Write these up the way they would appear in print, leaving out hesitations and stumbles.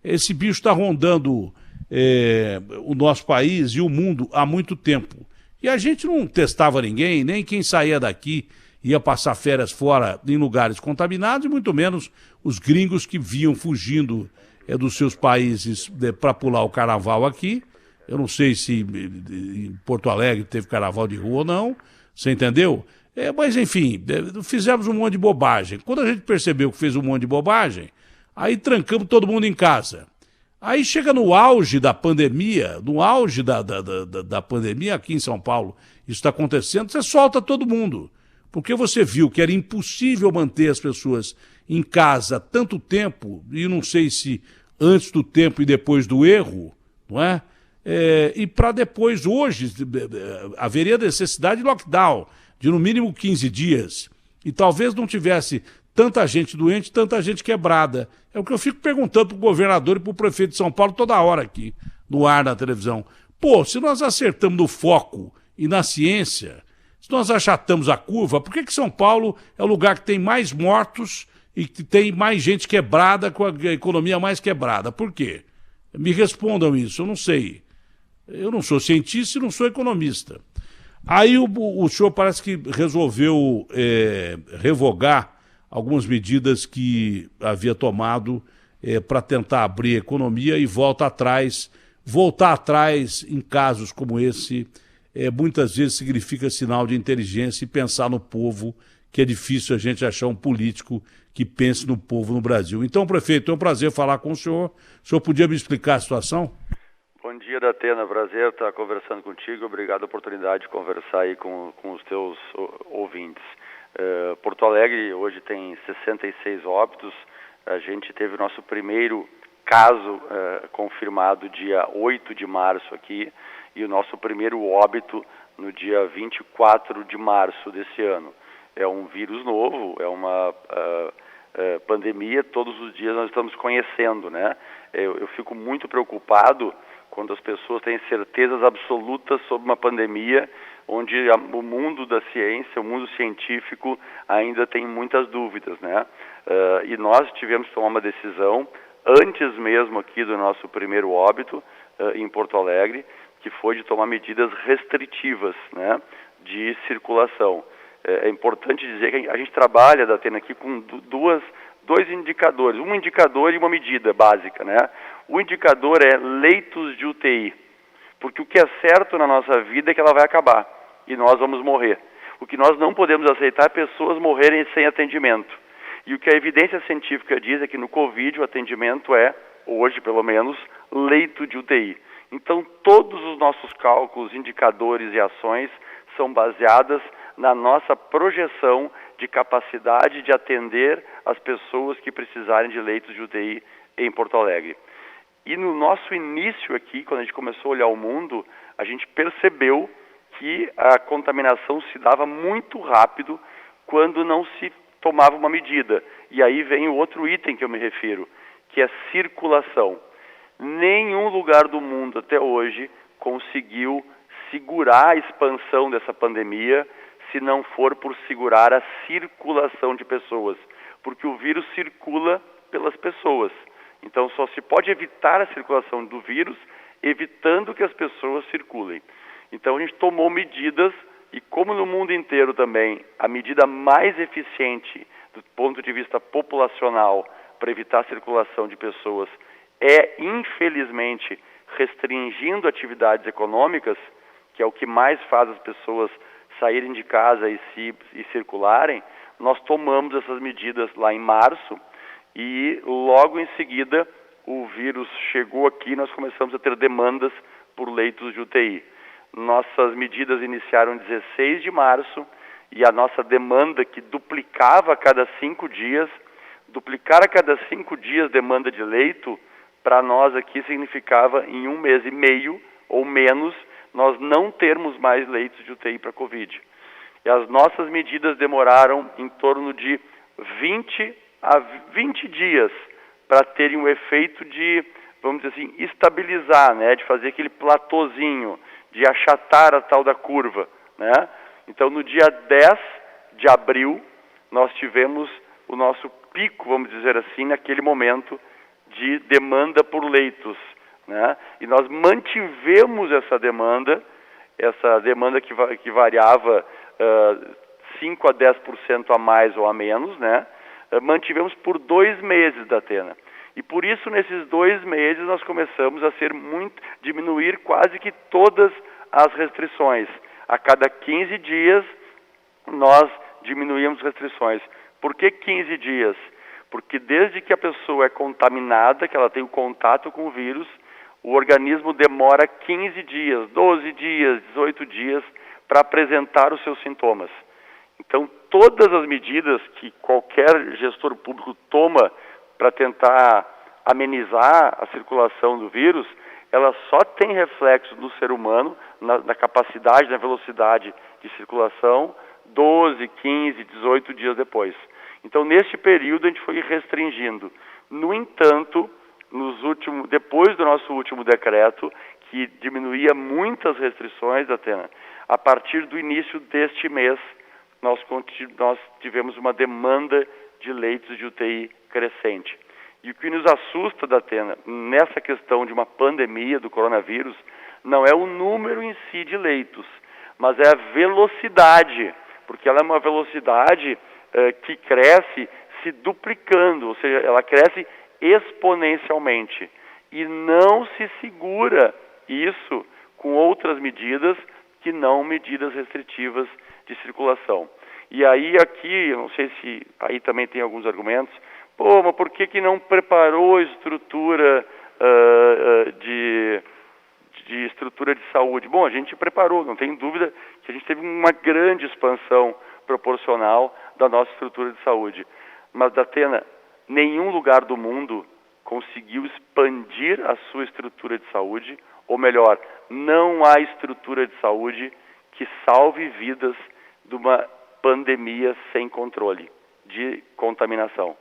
Esse bicho está rondando o nosso país e o mundo há muito tempo. E a gente não testava ninguém, nem quem saía daqui ia passar férias fora em lugares contaminados, e muito menos os gringos que vinham fugindo dos seus países para pular o carnaval aqui. Eu não sei se em Porto Alegre teve carnaval de rua ou não, você entendeu? Mas, enfim, fizemos um monte de bobagem. Quando a gente percebeu que fez um monte de bobagem, aí trancamos todo mundo em casa. Aí chega no auge da pandemia, no auge da pandemia aqui em São Paulo, isso está acontecendo, você solta todo mundo. Porque você viu que era impossível manter as pessoas em casa tanto tempo, e não sei se antes do tempo e depois do erro, não é? E para depois, hoje, haveria necessidade de lockdown, de no mínimo 15 dias. E talvez não tivesse tanta gente doente, tanta gente quebrada. É o que eu fico perguntando para o governador e para o prefeito de São Paulo toda hora aqui, no ar, na televisão. Pô, se nós acertamos no foco e na ciência, se nós achatamos a curva, por que São Paulo é o lugar que tem mais mortos e que tem mais gente quebrada, com a economia mais quebrada? Por quê? Me respondam isso, eu não sei. Eu não sou cientista e não sou economista. Aí o senhor parece que resolveu revogar algumas medidas que havia tomado para tentar abrir a economia e voltar atrás em casos como esse, muitas vezes significa sinal de inteligência e pensar no povo, que é difícil a gente achar um político que pense no povo no Brasil. Então, prefeito, é um prazer falar com o senhor. O senhor podia me explicar a situação? Bom dia, Datena. Prazer estar conversando contigo. Obrigado pela oportunidade de conversar aí com os teus ouvintes. Porto Alegre hoje tem 66 óbitos. A gente teve o nosso primeiro caso confirmado dia 8 de março aqui e o nosso primeiro óbito no dia 24 de março desse ano. É um vírus novo, é uma pandemia, todos os dias nós estamos conhecendo, né? Eu fico muito preocupado quando as pessoas têm certezas absolutas sobre uma pandemia, onde o mundo da ciência, o mundo científico ainda tem muitas dúvidas, né? E nós tivemos que tomar uma decisão, antes mesmo aqui do nosso primeiro óbito, em Porto Alegre, que foi de tomar medidas restritivas, né, de circulação. É importante dizer que a gente trabalha, Datena, aqui com dois indicadores, um indicador e uma medida básica, né? O indicador é leitos de UTI, porque o que é certo na nossa vida é que ela vai acabar e nós vamos morrer. O que nós não podemos aceitar é pessoas morrerem sem atendimento. E o que a evidência científica diz é que no Covid o atendimento é, hoje pelo menos, leito de UTI. Então todos os nossos cálculos, indicadores e ações são baseadas na nossa projeção de capacidade de atender as pessoas que precisarem de leitos de UTI em Porto Alegre. E no nosso início aqui, quando a gente começou a olhar o mundo, a gente percebeu que a contaminação se dava muito rápido quando não se tomava uma medida. E aí vem o outro item que eu me refiro, que é circulação. Nenhum lugar do mundo até hoje conseguiu segurar a expansão dessa pandemia se não for por segurar a circulação de pessoas, porque o vírus circula pelas pessoas. Então só se pode evitar a circulação do vírus evitando que as pessoas circulem. Então a gente tomou medidas e como no mundo inteiro também a medida mais eficiente do ponto de vista populacional para evitar a circulação de pessoas é, infelizmente, restringindo atividades econômicas, que é o que mais faz as pessoas saírem de casa e circularem. Nós tomamos essas medidas lá em março e logo em seguida o vírus chegou aqui e nós começamos a ter demandas por leitos de UTI. Nossas medidas iniciaram 16 de março e a nossa demanda, que duplicava a cada 5 dias, duplicar a cada 5 dias demanda de leito, para nós aqui significava em 1 mês e meio ou menos nós não termos mais leitos de UTI para Covid. E as nossas medidas demoraram em torno de 20 a 20 dias para terem o efeito de, vamos dizer assim, estabilizar, né, de fazer aquele platôzinho, de achatar a tal da curva, né? Então, no dia 10 de abril, nós tivemos o nosso pico, vamos dizer assim, naquele momento de demanda por leitos, né? E nós mantivemos essa demanda que variava 5 a 10% a mais ou a menos, né? Mantivemos por 2 meses, Datena. E por isso, nesses 2 meses, nós começamos a diminuir quase que todas as restrições. A cada 15 dias, nós diminuímos restrições. Por que 15 dias? Porque desde que a pessoa é contaminada, que ela tem o contato com o vírus, o organismo demora 15 dias, 12 dias, 18 dias para apresentar os seus sintomas. Então, todas as medidas que qualquer gestor público toma para tentar amenizar a circulação do vírus, ela só tem reflexo no ser humano, na capacidade, na velocidade de circulação, 12, 15, 18 dias depois. Então, neste período, a gente foi restringindo. No entanto, depois do nosso último decreto, que diminuía muitas restrições, Atena, a partir do início deste mês, nós tivemos uma demanda de leitos de UTI crescente. E o que nos assusta, Datena, nessa questão de uma pandemia do coronavírus, não é o número em si de leitos, mas é a velocidade, porque ela é uma velocidade que cresce se duplicando, ou seja, ela cresce exponencialmente. E não se segura isso com outras medidas que não medidas restritivas de circulação. E aí aqui, eu não sei se aí também tem alguns argumentos, mas por que não preparou a estrutura de estrutura de saúde? Bom, a gente preparou, não tem dúvida que a gente teve uma grande expansão proporcional da nossa estrutura de saúde. Mas, Datena, nenhum lugar do mundo conseguiu expandir a sua estrutura de saúde, ou melhor, não há estrutura de saúde que salve vidas de uma pandemia sem controle de contaminação.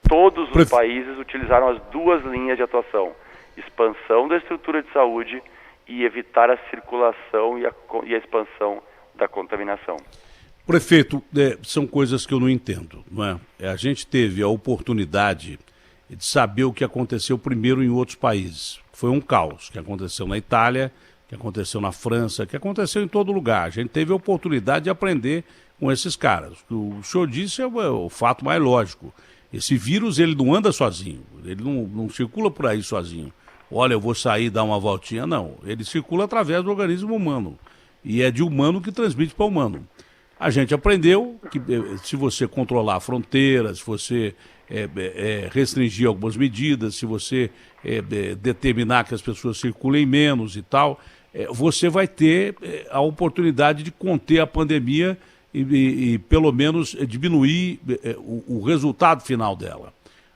Todos os países utilizaram as 2 linhas de atuação: expansão da estrutura de saúde e evitar a circulação e a expansão da contaminação. Prefeito, são coisas que eu não entendo, não é? A gente teve a oportunidade de saber o que aconteceu primeiro em outros países. Foi um caos que aconteceu na Itália, que aconteceu na França, que aconteceu em todo lugar. A gente teve a oportunidade de aprender com esses caras. O senhor disse é o fato mais lógico. Esse vírus, ele não anda sozinho, ele não circula por aí sozinho. Olha, eu vou sair e dar uma voltinha. Não, ele circula através do organismo humano. E é de humano que transmite para humano. A gente aprendeu que se você controlar fronteiras, se você restringir algumas medidas, se você determinar que as pessoas circulem menos e tal, você vai ter a oportunidade de conter a pandemia e pelo menos diminuir o resultado final dela.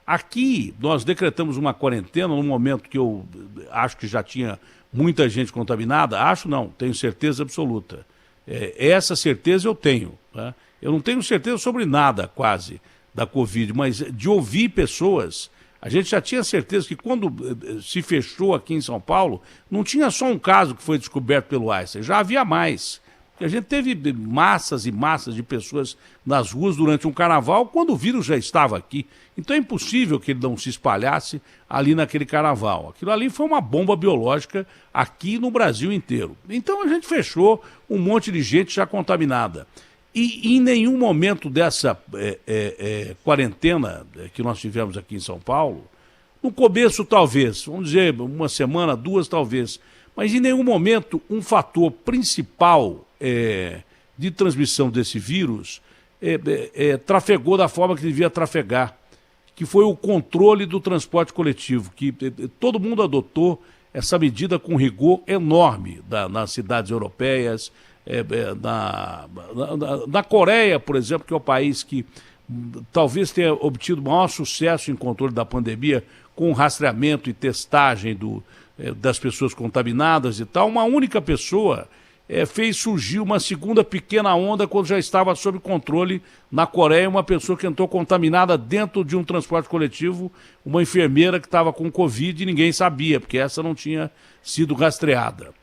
Aqui nós decretamos uma quarentena num momento que eu acho que já tinha muita gente contaminada. Acho não, tenho certeza absoluta. Essa certeza eu tenho, né? Eu não tenho certeza sobre nada quase da Covid, mas de ouvir pessoas, a gente já tinha certeza que quando se fechou aqui em São Paulo, não tinha só um caso que foi descoberto pelo Einstein, já havia mais. A gente teve massas e massas de pessoas nas ruas durante um carnaval, quando o vírus já estava aqui. Então é impossível que ele não se espalhasse ali naquele carnaval. Aquilo ali foi uma bomba biológica aqui no Brasil inteiro. Então a gente fechou um monte de gente já contaminada. E em nenhum momento dessa quarentena que nós tivemos aqui em São Paulo, no começo talvez, vamos dizer, uma semana, 2 talvez, mas em nenhum momento um fator principal de transmissão desse vírus trafegou da forma que devia trafegar, que foi o controle do transporte coletivo, que todo mundo adotou essa medida com rigor enorme nas cidades europeias, na Coreia, por exemplo, que é o país que talvez tenha obtido maior sucesso em controle da pandemia, com rastreamento e testagem das pessoas contaminadas e tal. Uma única pessoa fez surgir uma segunda pequena onda quando já estava sob controle na Coreia, uma pessoa que entrou contaminada dentro de um transporte coletivo, uma enfermeira que estava com Covid e ninguém sabia, porque essa não tinha sido rastreada.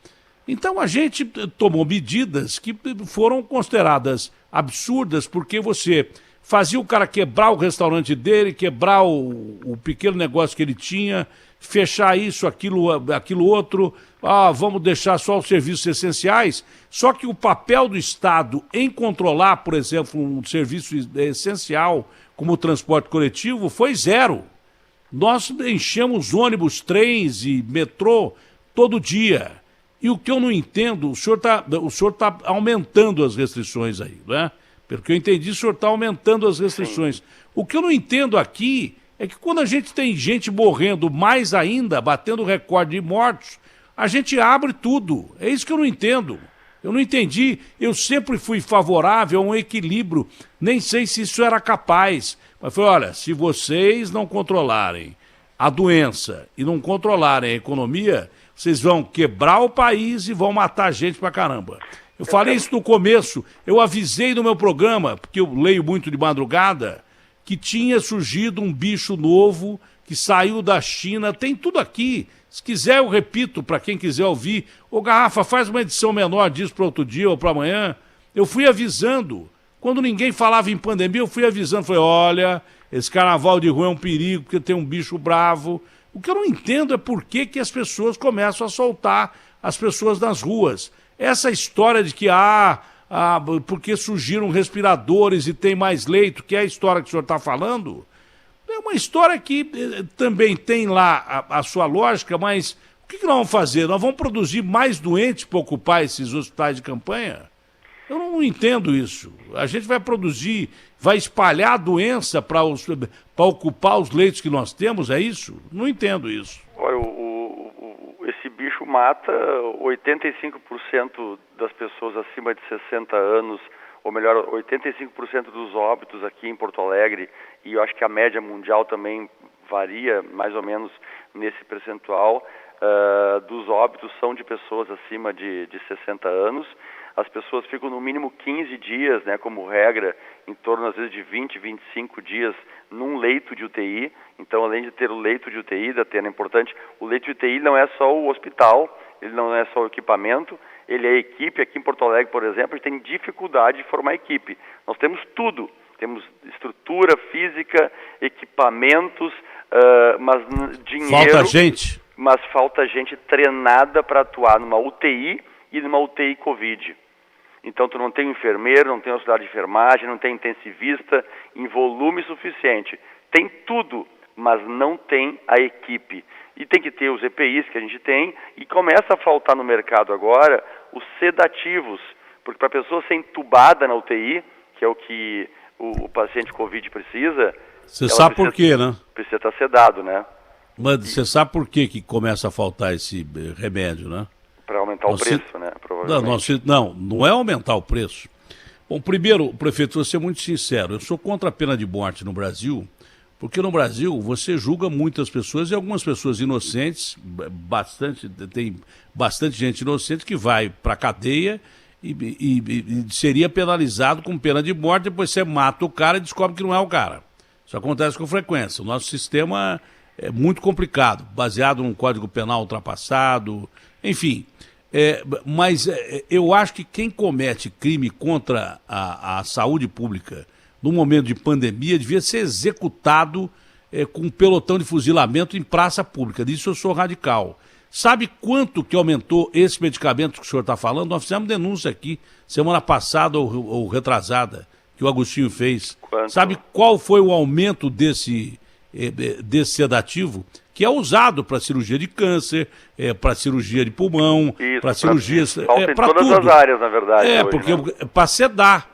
Então a gente tomou medidas que foram consideradas absurdas, porque você fazia o cara quebrar o restaurante dele, quebrar o pequeno negócio que ele tinha, fechar isso, aquilo outro, vamos deixar só os serviços essenciais. Só que o papel do Estado em controlar, por exemplo, um serviço essencial como o transporte coletivo foi zero. Nós enchemos ônibus, trens e metrô todo dia. E o que eu não entendo, o senhor tá aumentando as restrições aí, né? Pelo que eu entendi, o senhor está aumentando as restrições. O que eu não entendo aqui é que quando a gente tem gente morrendo mais ainda, batendo recorde de mortos, a gente abre tudo. É isso que eu não entendo. Eu não entendi. Eu sempre fui favorável a um equilíbrio. Nem sei se isso era capaz. Mas foi, olha, se vocês não controlarem a doença e não controlarem a economia, vocês vão quebrar o país e vão matar gente pra caramba. Eu falei isso no começo, eu avisei no meu programa, porque eu leio muito de madrugada, que tinha surgido um bicho novo que saiu da China, tem tudo aqui. Se quiser, eu repito, para quem quiser ouvir. Ô, Garrafa, faz uma edição menor disso para outro dia ou para amanhã. Eu fui avisando. Quando ninguém falava em pandemia, eu fui avisando. Falei, olha, esse carnaval de rua é um perigo, porque tem um bicho bravo. O que eu não entendo é por que as pessoas começam a soltar as pessoas nas ruas. Essa história de que, porque surgiram respiradores e tem mais leito, que é a história que o senhor está falando, é uma história que também tem lá a sua lógica, mas o que nós vamos fazer? Nós vamos produzir mais doentes para ocupar esses hospitais de campanha? Eu não entendo isso. A gente vai produzir, vai espalhar a doença para ocupar os leitos que nós temos, é isso? Não entendo isso. Olha, esse bicho mata 85% das pessoas acima de 60 anos, ou melhor, 85% dos óbitos aqui em Porto Alegre, e eu acho que a média mundial também varia mais ou menos nesse percentual, dos óbitos são de pessoas acima de 60 anos. As pessoas ficam no mínimo 15 dias, né, como regra, em torno às vezes de 20, 25 dias num leito de UTI. Então, além de ter o leito de UTI, Datena, é importante, o leito de UTI não é só o hospital, ele não é só o equipamento, ele é a equipe. Aqui em Porto Alegre, por exemplo, a gente tem dificuldade de formar equipe. Nós temos tudo, temos estrutura física, equipamentos, mas dinheiro... Falta gente? Mas falta gente treinada para atuar numa UTI e numa UTI Covid. Então, tu não tem enfermeiro, não tem auxiliar de enfermagem, não tem intensivista em volume suficiente. Tem tudo, mas não tem a equipe. E tem que ter os EPIs que a gente tem, e começa a faltar no mercado agora os sedativos, porque para a pessoa ser entubada na UTI, que é o que o paciente Covid precisa... Você sabe por quê, né? Precisa estar sedado, né? Mas você sabe por que começa a faltar esse remédio, né? Para aumentar o preço, né? Provavelmente. Não é aumentar o preço. Bom, primeiro, prefeito, vou ser muito sincero, eu sou contra a pena de morte no Brasil, porque no Brasil você julga muitas pessoas e algumas pessoas inocentes, tem bastante gente inocente que vai para a cadeia e seria penalizado com pena de morte, depois você mata o cara e descobre que não é o cara. Isso acontece com frequência. O nosso sistema é muito complicado, baseado num Código Penal ultrapassado, enfim. Mas eu acho que quem comete crime contra a saúde pública no momento de pandemia devia ser executado com um pelotão de fuzilamento em praça pública. Disso eu sou radical. Sabe quanto que aumentou esse medicamento que o senhor está falando? Nós fizemos denúncia aqui semana passada ou retrasada, que o Agostinho fez. Quanto? Sabe qual foi o aumento desse sedativo? Que é usado para cirurgia de câncer, para cirurgia de pulmão, para cirurgias... para todas as áreas, na verdade. Hoje, porque para sedar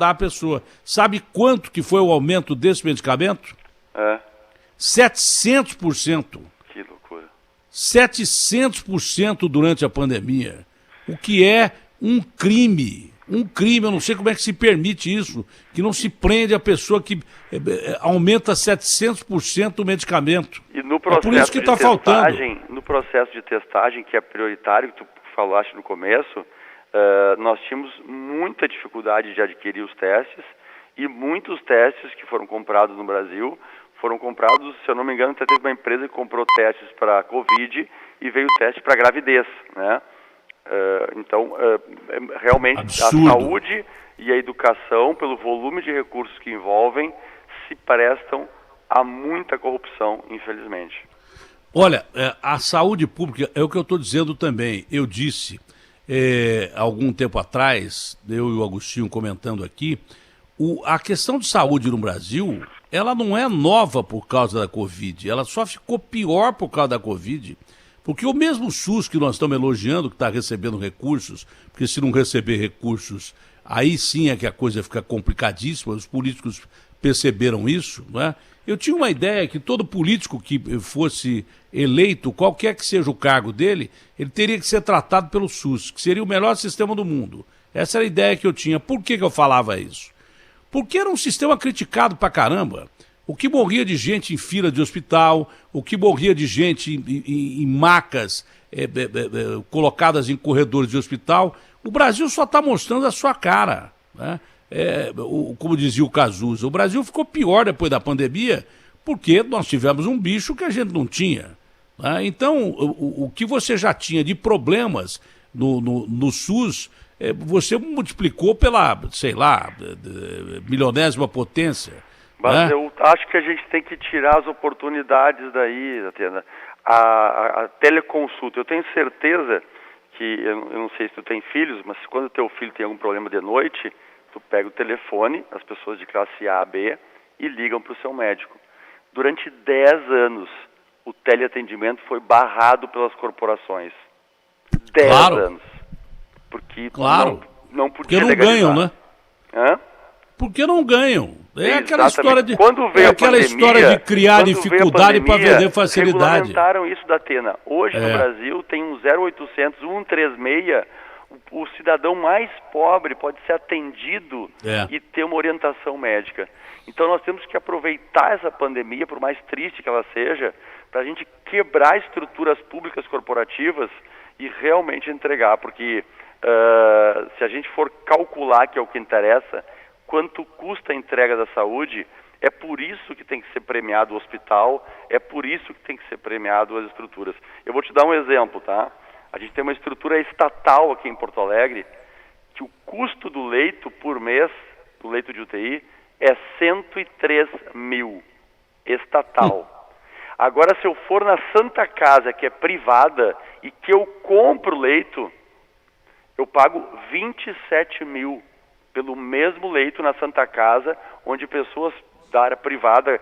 a pessoa. Sabe quanto que foi o aumento desse medicamento? 700%. Que loucura. 700% durante a pandemia. O que é um crime. Um crime, eu não sei como é que se permite isso, que não se prende a pessoa que aumenta 700% o medicamento. E no processo por isso que está faltando. No processo de testagem, que é prioritário, que tu falaste no começo, nós tínhamos muita dificuldade de adquirir os testes, e muitos testes que foram comprados no Brasil foram comprados, se eu não me engano, até teve uma empresa que comprou testes para Covid e veio teste para gravidez, né? Então, realmente absurdo. A saúde e a educação, pelo volume de recursos que envolvem, se prestam a muita corrupção, infelizmente. Olha, a saúde pública é o que eu estou dizendo também. Eu disse, algum tempo atrás, eu e o Agostinho comentando aqui, a questão de saúde no Brasil, ela não é nova por causa da Covid, ela só ficou pior por causa da Covid, porque o mesmo SUS que nós estamos elogiando, que está recebendo recursos, porque se não receber recursos, aí sim é que a coisa fica complicadíssima, os políticos perceberam isso, não é? Eu tinha uma ideia que todo político que fosse eleito, qualquer que seja o cargo dele, ele teria que ser tratado pelo SUS, que seria o melhor sistema do mundo. Essa era a ideia que eu tinha. Por que eu falava isso? Porque era um sistema criticado pra caramba. O que morria de gente em fila de hospital, o que morria de gente em macas colocadas em corredores de hospital, o Brasil só está mostrando a sua cara, né? Como dizia o Cazuza, o Brasil ficou pior depois da pandemia porque nós tivemos um bicho que a gente não tinha, né? Então, o que você já tinha de problemas no SUS, você multiplicou pela, sei lá, milionésima potência. Mas eu acho que a gente tem que tirar as oportunidades daí, Atena. A teleconsulta, eu tenho certeza que, eu não sei se tu tem filhos, mas quando teu filho tem algum problema de noite, tu pega o telefone, as pessoas de classe A, B, e ligam para o seu médico. Durante 10 anos, o teleatendimento foi barrado pelas corporações. 10 anos. Porque não podia porque não ganham, né? Hã? Porque não ganham. Aquela história de, história de criar dificuldade para vender facilidade. Regulamentaram isso da Atena. Hoje no Brasil tem um 0800 136, o cidadão mais pobre pode ser atendido e ter uma orientação médica. Então nós temos que aproveitar essa pandemia, por mais triste que ela seja, para a gente quebrar estruturas públicas corporativas e realmente entregar, porque se a gente for calcular, que é o que interessa, quanto custa a entrega da saúde, é por isso que tem que ser premiado o hospital, é por isso que tem que ser premiado as estruturas. Eu vou te dar um exemplo, tá? A gente tem uma estrutura estatal aqui em Porto Alegre, que o custo do leito por mês, do leito de UTI, é 103 mil, estatal. Agora, se eu for na Santa Casa, que é privada, e que eu compro leito, eu pago 27 mil pelo mesmo leito na Santa Casa, onde pessoas da área privada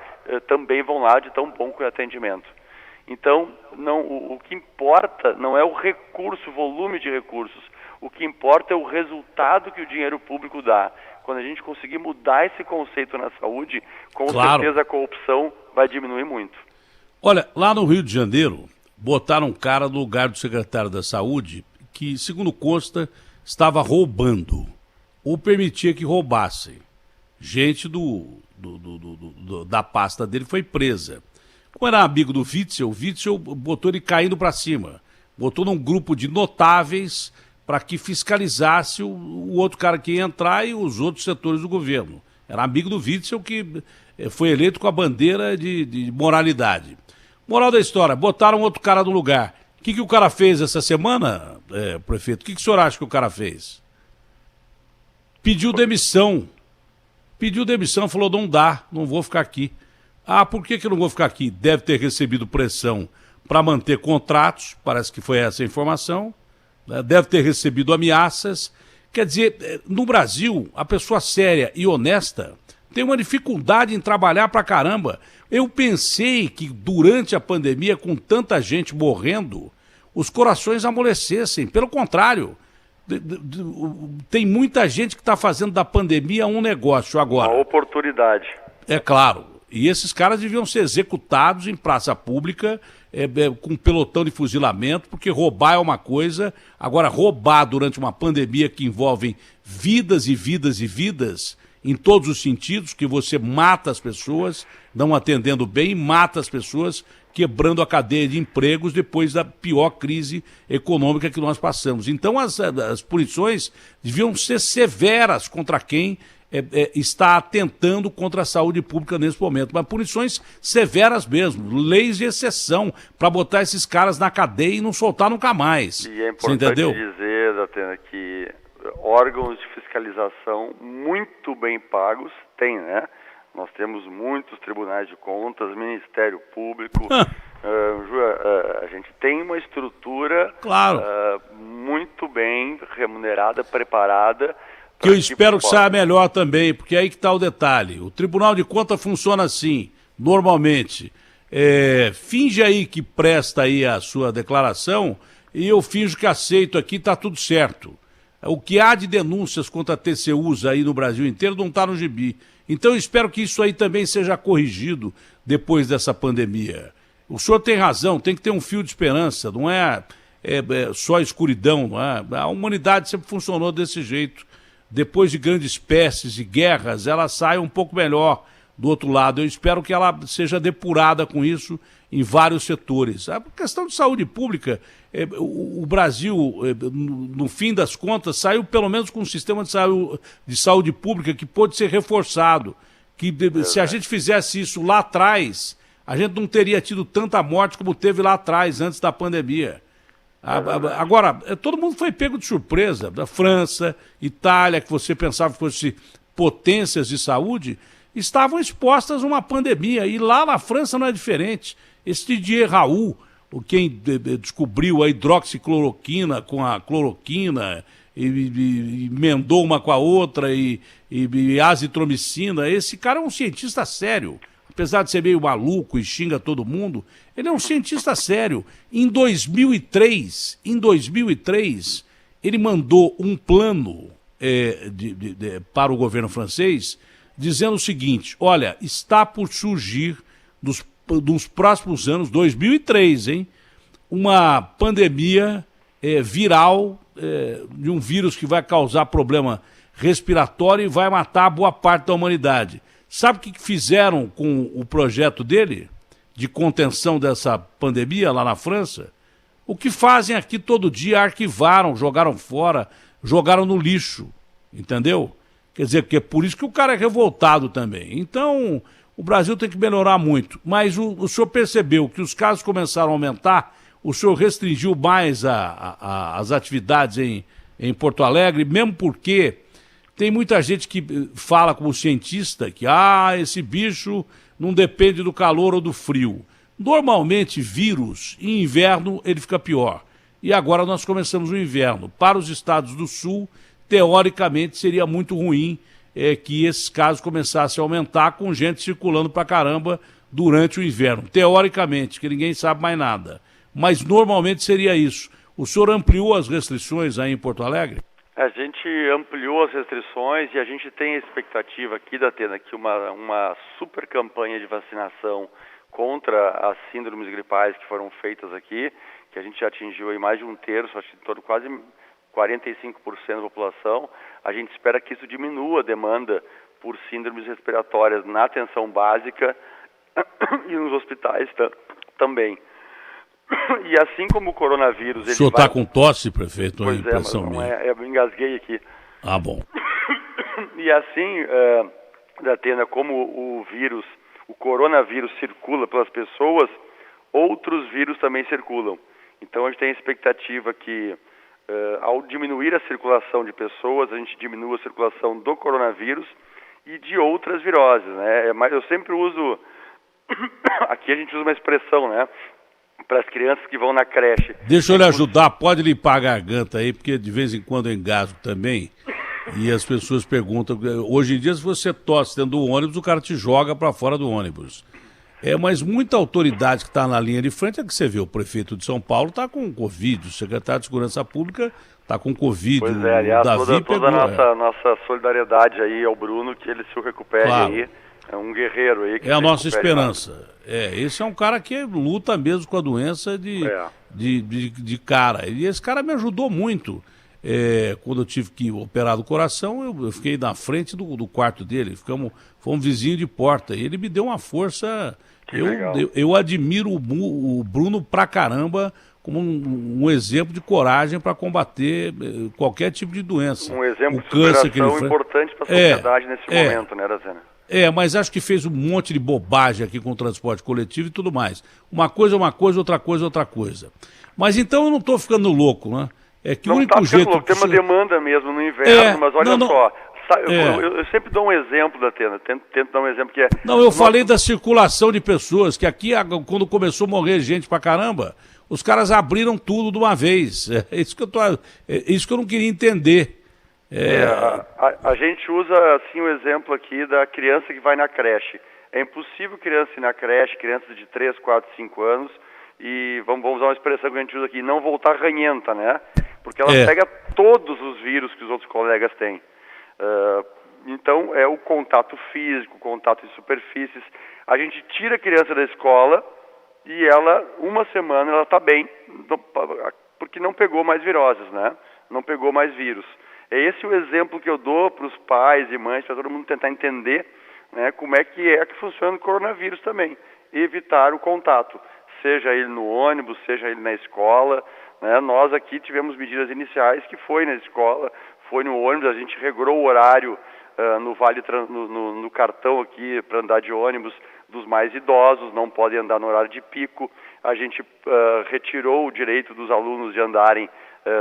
também vão lá de tão bom que é o atendimento. Então, o que importa não é o recurso, o volume de recursos. O que importa é o resultado que o dinheiro público dá. Quando a gente conseguir mudar esse conceito na saúde, com certeza a corrupção vai diminuir muito. Olha, lá no Rio de Janeiro, botaram um cara no lugar do secretário da Saúde que, segundo consta, estava roubando ou permitia que roubassem. Gente da pasta dele foi presa. Como era amigo do Witzel, o Witzel botou ele caindo para cima. Botou num grupo de notáveis para que fiscalizasse o outro cara que ia entrar e os outros setores do governo. Era amigo do Witzel, que foi eleito com a bandeira de moralidade. Moral da história, botaram outro cara no lugar. O que o cara fez essa semana, prefeito? O que o senhor acha que o cara fez? Pediu demissão. Pediu demissão, falou, não dá, não vou ficar aqui. Ah, por que eu não vou ficar aqui? Deve ter recebido pressão para manter contratos, parece que foi essa a informação. Deve ter recebido ameaças. Quer dizer, no Brasil, a pessoa séria e honesta tem uma dificuldade em trabalhar pra caramba. Eu pensei que durante a pandemia, com tanta gente morrendo, os corações amolecessem. Pelo contrário, tem muita gente que está fazendo da pandemia um negócio agora. Uma oportunidade. É claro. E esses caras deviam ser executados em praça pública, com pelotão de fuzilamento, porque roubar é uma coisa. Agora, roubar durante uma pandemia que envolve vidas e vidas e vidas, em todos os sentidos, que você mata as pessoas, não atendendo bem, mata as pessoas, quebrando a cadeia de empregos depois da pior crise econômica que nós passamos. Então, as punições deviam ser severas contra quem está atentando contra a saúde pública nesse momento, mas punições severas mesmo, leis de exceção, para botar esses caras na cadeia e não soltar nunca mais. E é importante dizer, Atena, que órgãos de fiscalização fiscalização muito bem pagos, tem, né? Nós temos muitos tribunais de contas, Ministério Público, a gente tem uma estrutura muito bem remunerada, preparada. Que eu espero que saia melhor também, porque aí que está o detalhe. O Tribunal de Contas funciona assim, normalmente. Finge aí que presta aí a sua declaração e eu finjo que aceito aqui, está tudo certo. O que há de denúncias contra TCUs aí no Brasil inteiro não está no gibi. Então eu espero que isso aí também seja corrigido depois dessa pandemia. O senhor tem razão, tem que ter um fio de esperança, não é só escuridão. Não é? A humanidade sempre funcionou desse jeito. Depois de grandes pestes e guerras, ela sai um pouco melhor do outro lado. Eu espero que ela seja depurada com isso em vários setores. A questão de saúde pública, o Brasil, no fim das contas, saiu pelo menos com um sistema de saúde pública que pôde ser reforçado. Que se a gente fizesse isso lá atrás, a gente não teria tido tanta morte como teve lá atrás, antes da pandemia. Agora, todo mundo foi pego de surpresa. Da França, Itália, que você pensava que fosse potências de saúde, estavam expostas a uma pandemia. E lá na França não é diferente. Esse Didier Raoult, quem descobriu a hidroxicloroquina com a cloroquina, e emendou uma com a outra, e azitromicina, esse cara é um cientista sério. Apesar de ser meio maluco e xinga todo mundo, ele é um cientista sério. Em 2003, ele mandou um plano para o governo francês, dizendo o seguinte: olha, está por surgir nos próximos anos, 2003, uma pandemia viral de um vírus que vai causar problema respiratório e vai matar boa parte da humanidade. Sabe o que fizeram com o projeto dele, de contenção dessa pandemia lá na França? O que fazem aqui todo dia: arquivaram, jogaram fora, jogaram no lixo, entendeu? Quer dizer, que é por isso que o cara é revoltado também. Então, o Brasil tem que melhorar muito. Mas o senhor percebeu que os casos começaram a aumentar, o senhor restringiu mais as atividades em Porto Alegre, mesmo porque tem muita gente que fala como cientista que esse bicho não depende do calor ou do frio. Normalmente, vírus, em inverno, ele fica pior. E agora nós começamos o inverno. Para os estados do sul, teoricamente, seria muito ruim que esses casos começassem a aumentar com gente circulando pra caramba durante o inverno. Teoricamente, que ninguém sabe mais nada. Mas normalmente seria isso. O senhor ampliou as restrições aí em Porto Alegre? A gente ampliou as restrições e a gente tem a expectativa aqui da Atena que uma super campanha de vacinação contra as síndromes gripais que foram feitas aqui, que a gente já atingiu aí mais de um terço, acho que quase 45% da população. A gente espera que isso diminua a demanda por síndromes respiratórias na atenção básica e nos hospitais também. E assim como o coronavírus... O senhor está com tosse, prefeito? Pois mas não eu engasguei aqui. Ah, bom. E assim, Datena, como o coronavírus circula pelas pessoas, outros vírus também circulam. Então a gente tem a expectativa que, ao diminuir a circulação de pessoas, a gente diminua a circulação do coronavírus e de outras viroses, né? Mas eu sempre uso... Aqui a gente usa uma expressão, né? Para as crianças que vão na creche. Deixa eu lhe ajudar, pode limpar a garganta aí, porque de vez em quando eu engasgo também. E as pessoas perguntam, hoje em dia se você tosse dentro do ônibus, o cara te joga para fora do ônibus. Mas muita autoridade que está na linha de frente é que você vê, o prefeito de São Paulo está com Covid, o secretário de Segurança Pública está com Covid. Pois aliás, toda a nossa solidariedade aí ao Bruno, que ele se recupere aí. É um guerreiro aí. Que é a nossa esperança. Esse é um cara que luta mesmo com a doença de cara. E esse cara me ajudou muito. Quando eu tive que operar do coração, eu fiquei na frente do quarto dele. Fomos vizinho de porta. E ele me deu uma força. Eu admiro o Bruno pra caramba como um exemplo de coragem para combater qualquer tipo de doença. Um exemplo de superação importante para a sociedade nesse momento, né, Arazena? Mas acho que fez um monte de bobagem aqui com o transporte coletivo e tudo mais. Uma coisa é uma coisa, outra coisa é outra coisa. Mas então eu não estou ficando louco, né? É que não o único tá jeito... louco, tem uma demanda mesmo no inverno, mas olha só... Eu sempre dou um exemplo da Atena, tento dar um exemplo que é... Não, eu falei da circulação de pessoas, que aqui, quando começou a morrer gente pra caramba, os caras abriram tudo de uma vez. É isso que eu não queria entender. A gente usa, assim, o exemplo aqui da criança que vai na creche. É impossível criança ir na creche, crianças de 3, 4, 5 anos, e vamos usar uma expressão que a gente usa aqui, não voltar ranhenta, né? Porque ela pega todos os vírus que os outros colegas têm. Então, é o contato físico, o contato de superfícies. A gente tira a criança da escola e ela, uma semana, ela está bem, porque não pegou mais viroses, né? Não pegou mais vírus. É esse o exemplo que eu dou para os pais e mães, para todo mundo tentar entender, né, como é que funciona o coronavírus também. Evitar o contato, seja ele no ônibus, seja ele na escola, né? Nós aqui tivemos medidas iniciais que foi na escola, foi no ônibus, a gente regrou o horário no cartão aqui para andar de ônibus dos mais idosos, não podem andar no horário de pico. A gente retirou o direito dos alunos de andarem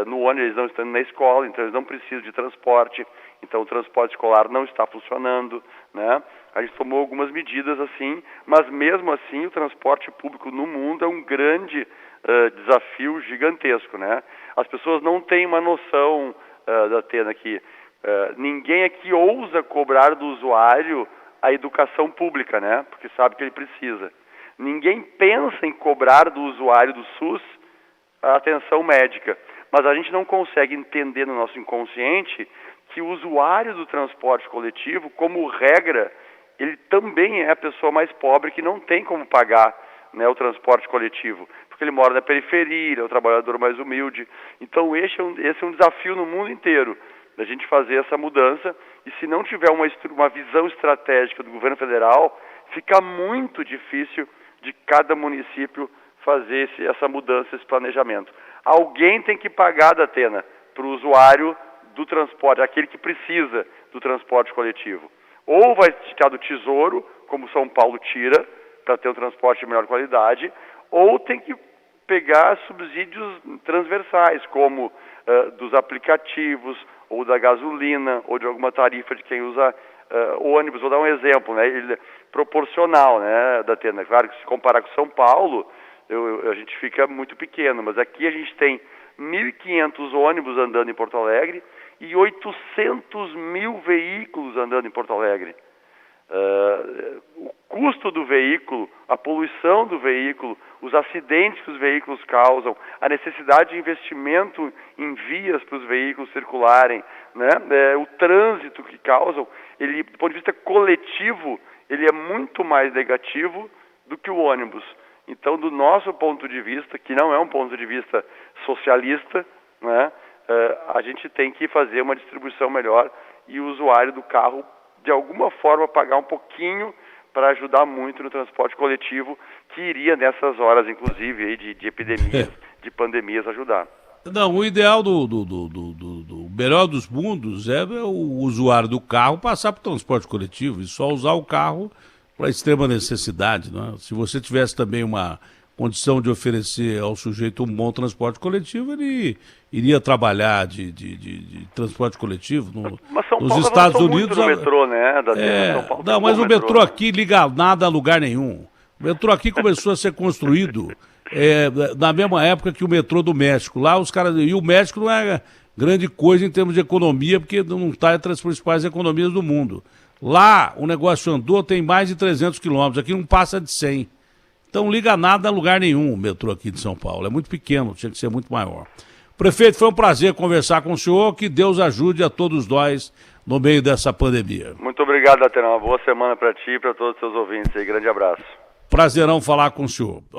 no ônibus, eles não estão na escola, então eles não precisam de transporte, então o transporte escolar não está funcionando, né? A gente tomou algumas medidas assim, mas mesmo assim o transporte público no mundo é um grande desafio gigantesco, né? As pessoas não têm uma noção da Atena aqui. Ninguém aqui ousa cobrar do usuário a educação pública, né? Porque sabe que ele precisa. Ninguém pensa em cobrar do usuário do SUS a atenção médica. Mas a gente não consegue entender no nosso inconsciente que o usuário do transporte coletivo, como regra, ele também é a pessoa mais pobre que não tem como pagar, né, o transporte coletivo. Porque ele mora na periferia, ele é o trabalhador mais humilde. Então esse é um desafio no mundo inteiro, da gente fazer essa mudança, e se não tiver uma visão estratégica do governo federal, fica muito difícil de cada município fazer essa mudança, esse planejamento. Alguém tem que pagar da Atena para o usuário do transporte, aquele que precisa do transporte coletivo. Ou vai tirar do Tesouro, como São Paulo tira, para ter um transporte de melhor qualidade, ou tem que pegar subsídios transversais, como dos aplicativos, ou da gasolina, ou de alguma tarifa de quem usa ônibus. Vou dar um exemplo, né? Ele é proporcional, né, da Atena. Claro que se comparar com São Paulo, a gente fica muito pequeno, mas aqui a gente tem 1.500 ônibus andando em Porto Alegre e 800 mil veículos andando em Porto Alegre. O custo do veículo, a poluição do veículo, os acidentes que os veículos causam, a necessidade de investimento em vias para os veículos circularem, né? O trânsito que causam, ele, do ponto de vista coletivo, ele é muito mais negativo do que o ônibus. Então, do nosso ponto de vista, que não é um ponto de vista socialista, né, a gente tem que fazer uma distribuição melhor e o usuário do carro, de alguma forma, pagar um pouquinho para ajudar muito no transporte coletivo, que iria nessas horas, inclusive, aí, de epidemias, de pandemias, ajudar. Não, o ideal do melhor dos mundos é o usuário do carro passar para o transporte coletivo e só usar o carro para extrema necessidade, né? Se você tivesse também uma condição de oferecer ao sujeito um bom transporte coletivo, ele iria trabalhar de transporte coletivo nos Estados Unidos. Muito no metrô, né? Não, mas o metrô aqui liga nada a lugar nenhum. O metrô aqui começou a ser construído na mesma época que o metrô do México. Lá os caras. E o México não é grande coisa em termos de economia, porque não está entre as principais economias do mundo. Lá o negócio andou, tem mais de 300 quilômetros, aqui não passa de 100. Então não liga nada a lugar nenhum o metrô aqui de São Paulo, é muito pequeno, tinha que ser muito maior. Prefeito, foi um prazer conversar com o senhor, que Deus ajude a todos nós no meio dessa pandemia. Muito obrigado, Atena, uma boa semana para ti e para todos os seus ouvintes aí, grande abraço. Prazerão falar com o senhor.